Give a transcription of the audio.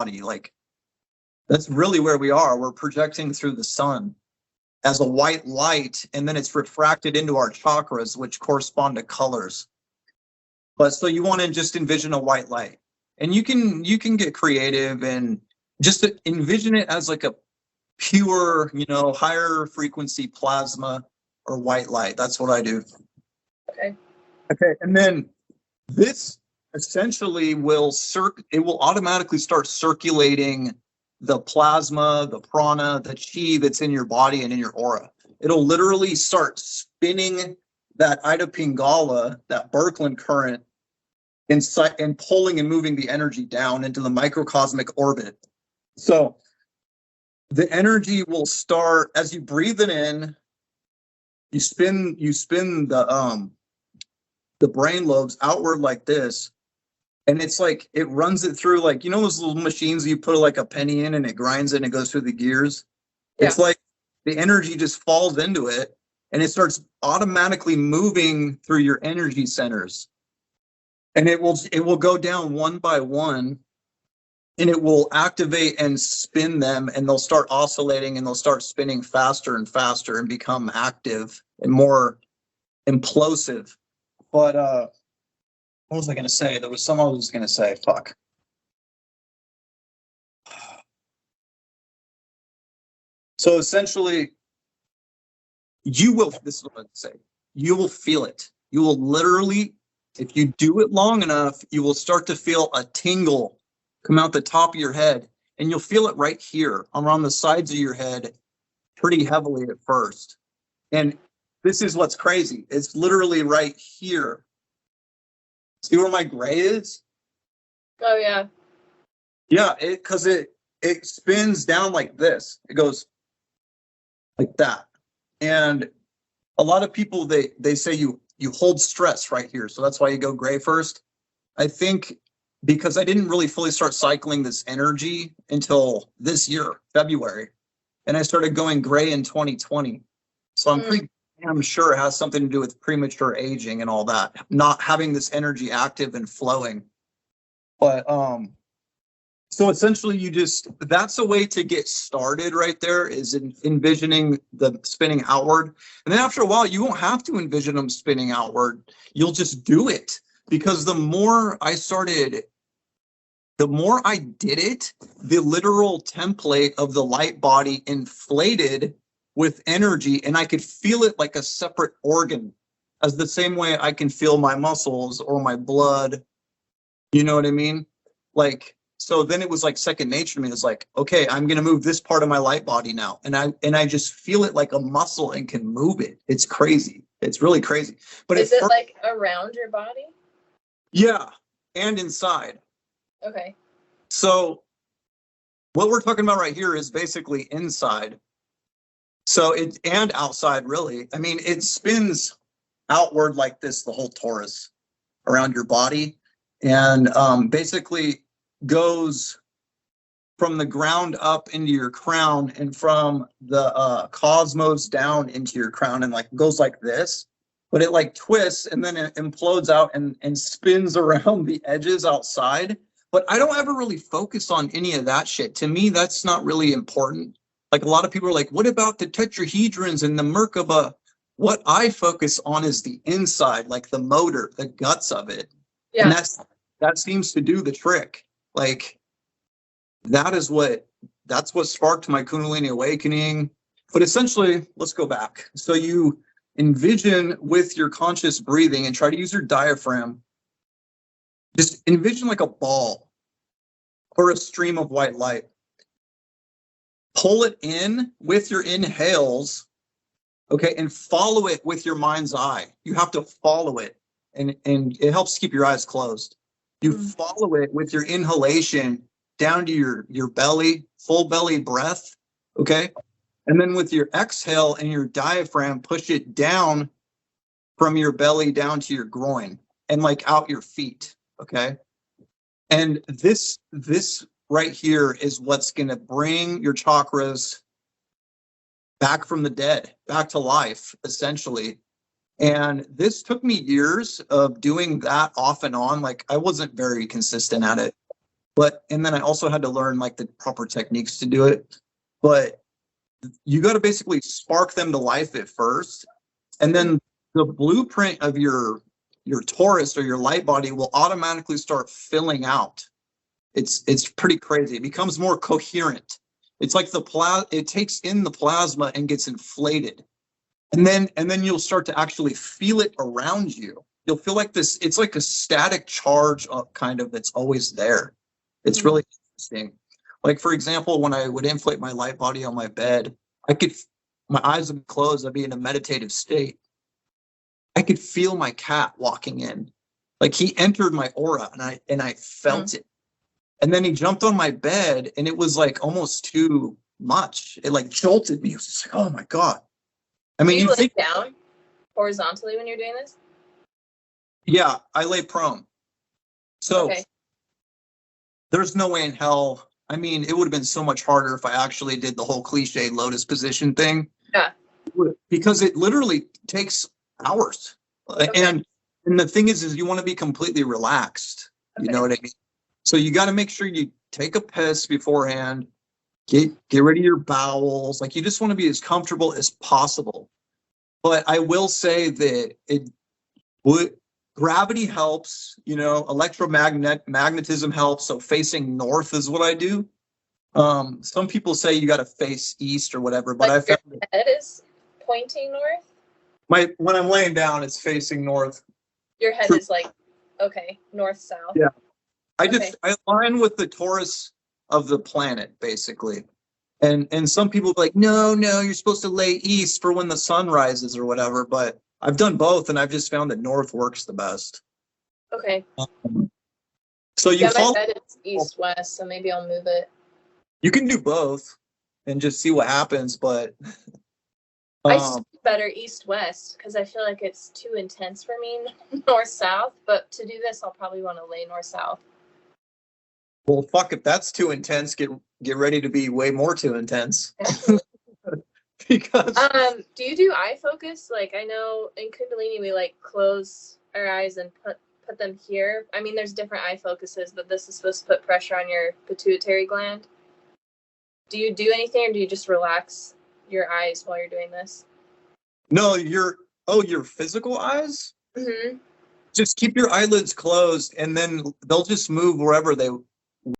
body. Like, that's really where we are. We're projecting through the sun as a white light, and then it's refracted into our chakras, which correspond to colors. But so you want to just envision a white light, and you can get creative and just envision it as like a pure, higher frequency plasma or white light. That's what I do. Okay. Okay, and then this essentially it will automatically start circulating the plasma, the prana, the chi that's in your body and in your aura. It'll literally start spinning that Ida Pingala, that Birkeland current, inside and pulling and moving the energy down into the microcosmic orbit. So the energy will start as you breathe it in. You spin the brain lobes outward like this. And it's like, it runs it through, like, those little machines you put like a penny in and it grinds it and it goes through the gears. Yeah. It's like the energy just falls into it and it starts automatically moving through your energy centers. And it will go down one by one, and it will activate and spin them, and they'll start oscillating and they'll start spinning faster and faster and become active and more implosive. But what was I going to say? There was something I was going to say. Fuck. So essentially, this is what I'd say. You will feel it. You will literally, if you do it long enough, you will start to feel a tingle come out the top of your head, and you'll feel it right here around the sides of your head pretty heavily at first. And this is what's crazy. It's literally right here. See where my gray is? Oh, yeah. Yeah, because it spins down like this. It goes like that. And a lot of people, they say you hold stress right here. So that's why you go gray first. I think because I didn't really fully start cycling this energy until this year, February. And I started going gray in 2020. So I'm sure it has something to do with premature aging and all that, not having this energy active and flowing. But so essentially that's a way to get started right there, is envisioning the spinning outward. And then after a while, you won't have to envision them spinning outward. You'll just do it, because the more I did it, the literal template of the light body inflated with energy, and I could feel it like a separate organ, as the same way I can feel my muscles or my blood. You know what I mean? Like, so then it was like second nature to me. It's like, okay, I'm going to move this part of my light body now. And I just feel it like a muscle and can move it. It's crazy. It's really crazy. But is it like around your body? Yeah. And inside. Okay. So what we're talking about right here is basically inside. So and outside, really. I mean, it spins outward like this, the whole torus around your body, and basically goes from the ground up into your crown, and from the cosmos down into your crown, and like goes like this. But it like twists and then it implodes out and spins around the edges outside. But I don't ever really focus on any of that shit. To me, that's not really important. Like, a lot of people are like, what about the tetrahedrons and the Merkaba? What I focus on is the inside, like the motor, the guts of it. Yeah. And that seems to do the trick. Like, that's what sparked my Kundalini awakening. But essentially, let's go back. So you envision with your conscious breathing and try to use your diaphragm. Just envision like a ball or a stream of white light. Pull it in with your inhales, okay, and follow it with your mind's eye. You have to follow it, and it helps keep your eyes closed. You follow it with your inhalation down to your belly, full belly breath, okay? And then with your exhale and your diaphragm, push it down from your belly down to your groin and like out your feet, okay? And this right here is what's going to bring your chakras back from the dead, back to life, essentially. And this took me years of doing that off and on. Like, I wasn't very consistent at it. And then I also had to learn like the proper techniques to do it. But you got to basically spark them to life at first. And then the blueprint of your torus or your light body will automatically start filling out. It's pretty crazy. It becomes more coherent. It's like it takes in the plasma and gets inflated. And then you'll start to actually feel it around you. You'll feel like this, it's like a static charge kind of that's always there. It's really interesting. Like, for example, when I would inflate my light body on my bed, my eyes would close, I'd be in a meditative state. I could feel my cat walking in. Like, he entered my aura and I felt it. And then he jumped on my bed and it was like almost too much. It like jolted me. It was just like, oh my God. I mean, you lay think down horizontally when you're doing this? Yeah, I lay prone. So Okay. there's no way in hell. I mean, it would have been so much harder if I actually did the whole cliche lotus position thing. Yeah. Because it literally takes hours. Okay. And the thing is you want to be completely relaxed. You Okay. know what I mean? So you got to make sure you take a piss beforehand, get rid of your bowels. Like, you just want to be as comfortable as possible. But I will say that gravity helps, magnetism helps. So facing north is what I do. Some people say you got to face east or whatever, but Like I found your head is pointing north? when I'm laying down, it's facing north. Your head is like, okay, north, south. Yeah. I Okay. align with the torus of the planet, basically. And some people be like, no, you're supposed to lay east for when the sun rises or whatever. But I've done both, and I've just found that north works the best. Okay. So Yeah, my bed is east-west, so maybe I'll move it. You can do both and just see what happens. But I sleep better east-west because I feel like it's too intense for me north-south. But to do this, I'll probably want to lay north-south. well, fuck, if that's too intense, get ready to be way more too intense. Because do you do eye focus? Like, I know in Kundalini we like close our eyes and put them here. I mean, there's different eye focuses, but this is supposed to put pressure on your pituitary gland. Do you do anything, or do you just relax your eyes while you're doing this? no, your physical eyes? Mm-hmm. Just keep your eyelids closed, and then they'll just move wherever they